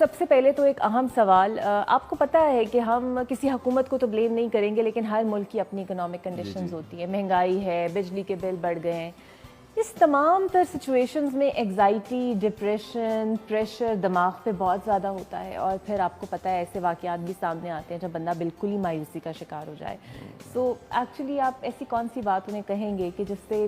सबसे पहले तो एक अहम सवाल, आपको पता है कि हम किसी हुकूमत को तो ब्लेम नहीं करेंगे, लेकिन हर मुल्क की अपनी इकोनॉमिक कंडीशंस होती है। महंगाई है, बिजली के बिल बढ़ गए हैं। इस तमाम तर सिचुएशंस में एग्जाइटी, डिप्रेशन, प्रेशर दिमाग पे बहुत ज़्यादा होता है और फिर आपको पता है ऐसे वाक़यात भी सामने आते हैं जब बंदा बिल्कुल ही मायूसी का शिकार हो जाए। सो एक्चुअली आप ऐसी कौन सी बात उन्हें कहेंगे कि जिससे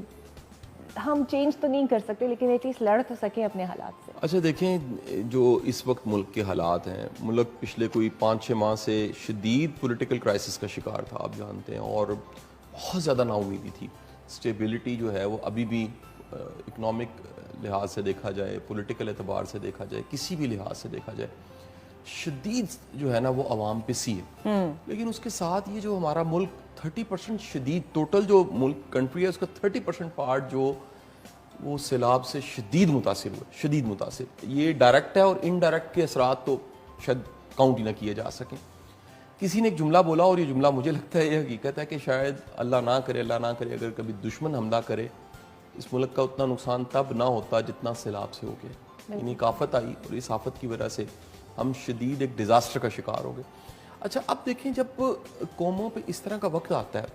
हम चेंज तो नहीं कर सकते लेकिन एटलीस्ट लड़ तो सकें अपने हालात से? अच्छा देखें, जो इस वक्त मुल्क के हालात हैं, मुल्क पिछले कोई 5-6 माह से शदीद पॉलिटिकल क्राइसिस का शिकार था, आप जानते हैं, और बहुत ज़्यादा नाउमीदी थी। स्टेबिलिटी जो है वो अभी भी इकनॉमिक लिहाज से देखा जाए, पॉलिटिकल एतबार से देखा जाए, किसी भी लिहाज से देखा जाए, शदीद जो है ना वो अवाम पे सी है। लेकिन उसके साथ ये जो हमारा मुल्क 30% शदीद, टोटल जो मुल्क कंट्री है उसका 30% पार्ट जो वो सैलाब से शदीद मुतासिर हुए, शदीद मुतासिर। ये डायरेक्ट है और इनडायरेक्ट के असरात तो शायद काउंट ही ना किए जा सकें। किसी ने एक जुमला बोला और ये जुमला मुझे लगता है ये हकीकत है कि शायद अल्लाह ना करे, अल्लाह ना करे, अगर कभी दुश्मन हमला करे, इस मुल्क का उतना नुकसान तब ना होता जितना सैलाब से हो गया। यानी आफत आई और इस आफत की वजह से हम शदीद एक डिज़ास्टर का शिकार हो गए। अच्छा, अब देखें, जब कौमों पे इस तरह का वक्त आता है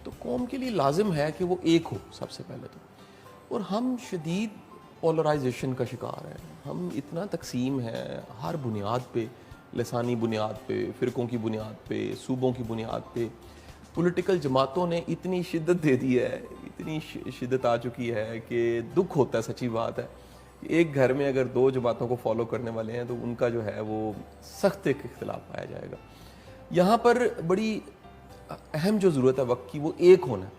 तो कौम के लिए लाजिम है कि वो एक हो सबसे पहले तो। और हम शदीद पोलराइजेशन का शिकार हैं। हम इतना तकसीम है हर बुनियाद पे, लसानी बुनियाद पे, फ़िरक़ों की बुनियाद पे, सूबों की बुनियाद पे। पॉलिटिकल जमातों ने इतनी शिद्दत दे दी है, इतनी शिद्दत आ चुकी है कि दुख होता है, सच्ची बात है। एक घर में अगर 2 जमातों को फॉलो करने वाले हैं तो उनका जो है वो सख्त एक इख्तिलाफ पाया जाएगा। यहाँ पर बड़ी अहम जो ज़रूरत है वक्त की, वो एक होना है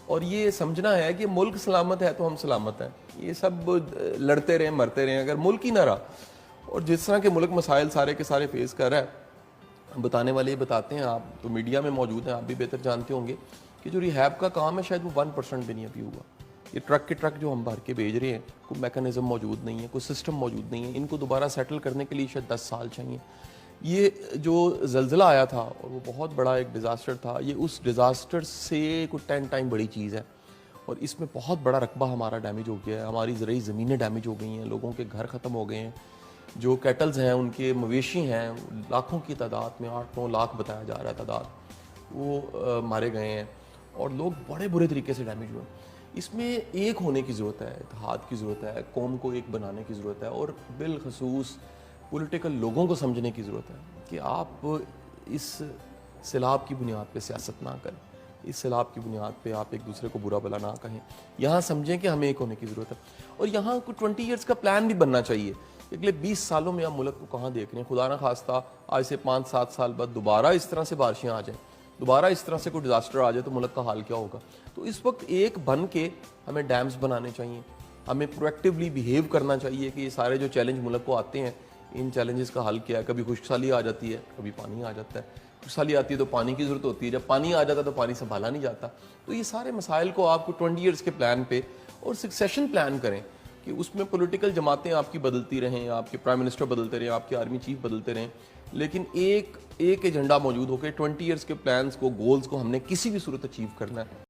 और ये समझना है कि मुल्क सलामत है तो हम सलामत हैं। ये सब लड़ते रहें, मरते रहें, अगर मुल्क ही ना रहा, और जिस तरह के मुल्क मसाइल सारे के सारे फेस कर रहा है, बताने वाले ये बताते हैं, आप तो मीडिया में मौजूद हैं, आप भी बेहतर जानते होंगे कि जो रिहैब का काम है शायद वो 1% भी नहीं अभी हुआ। ये ट्रक के ट्रक जो हम भर के भेज रहे हैं, कोई मैकेनिज्म मौजूद नहीं है, कोई सिस्टम मौजूद नहीं है। इनको दोबारा सेटल करने के लिए शायद 10 साल चाहिए। ये जो ज़लज़ला आया था और वो बहुत बड़ा एक डिज़ास्टर था, ये उस डिज़ास्टर से कोई 10 टाइम बड़ी चीज़ है और इसमें बहुत बड़ा रकबा हमारा डैमेज हो गया है। हमारी ज़रूरी ज़मीनें डैमेज हो गई हैं, लोगों के घर ख़त्म हो गए हैं, जो कैटल्स हैं, उनके मवेशी हैं, लाखों की तादाद में, 8-9 लाख बताया जा रहा है तादाद, वो मारे गए हैं और लोग बड़े बुरे तरीके से डैमेज हुए। इसमें एक होने की ज़रूरत है, इत्तेहाद की ज़रूरत है, कौम को एक बनाने की ज़रूरत है और बिलखसूस पॉलिटिकल लोगों को समझने की ज़रूरत है कि आप इस सैलाब की बुनियाद पे सियासत ना करें, इस सैलाब की बुनियाद पे आप एक दूसरे को बुरा भला ना कहें। यहाँ समझें कि हमें एक होने की ज़रूरत है और यहाँ को 20 ईयर्स का प्लान भी बनना चाहिए। अगले 20 सालों में आप मुल्क को कहाँ देख रहे हैं? खुदा ना खास्ता आज से 5-7 साल बाद दोबारा इस तरह से बारिशें आ जाएँ, दोबारा इस तरह से कोई डिज़ास्टर आ जाए तो मुल्क का हाल क्या होगा? तो इस वक्त एक बन के हमें डैम्स बनाने चाहिए, हमें प्रोएक्टिवली बिहेव करना चाहिए कि ये सारे जो चैलेंज मुल्क को आते हैं, इन चैलेंजेस का हल क्या है। कभी खुशहाली आ जाती है, कभी पानी आ जाता है। खुशहाली आती है तो पानी की ज़रूरत होती है, जब पानी आ जाता है तो पानी संभाला नहीं जाता। तो ये सारे मसाइल को आपको 20 ईयर्स के प्लान पे और सक्सेशन प्लान करें कि उसमें पॉलिटिकल जमातें आपकी बदलती रहें, आपके प्राइम मिनिस्टर बदलते रहें, आपके आर्मी चीफ बदलते रहें, लेकिन एक एजेंडा मौजूद हो के 20 ईयर्स के प्लान्स को, गोल्स को हमने किसी भी सूरत अचीव करना है।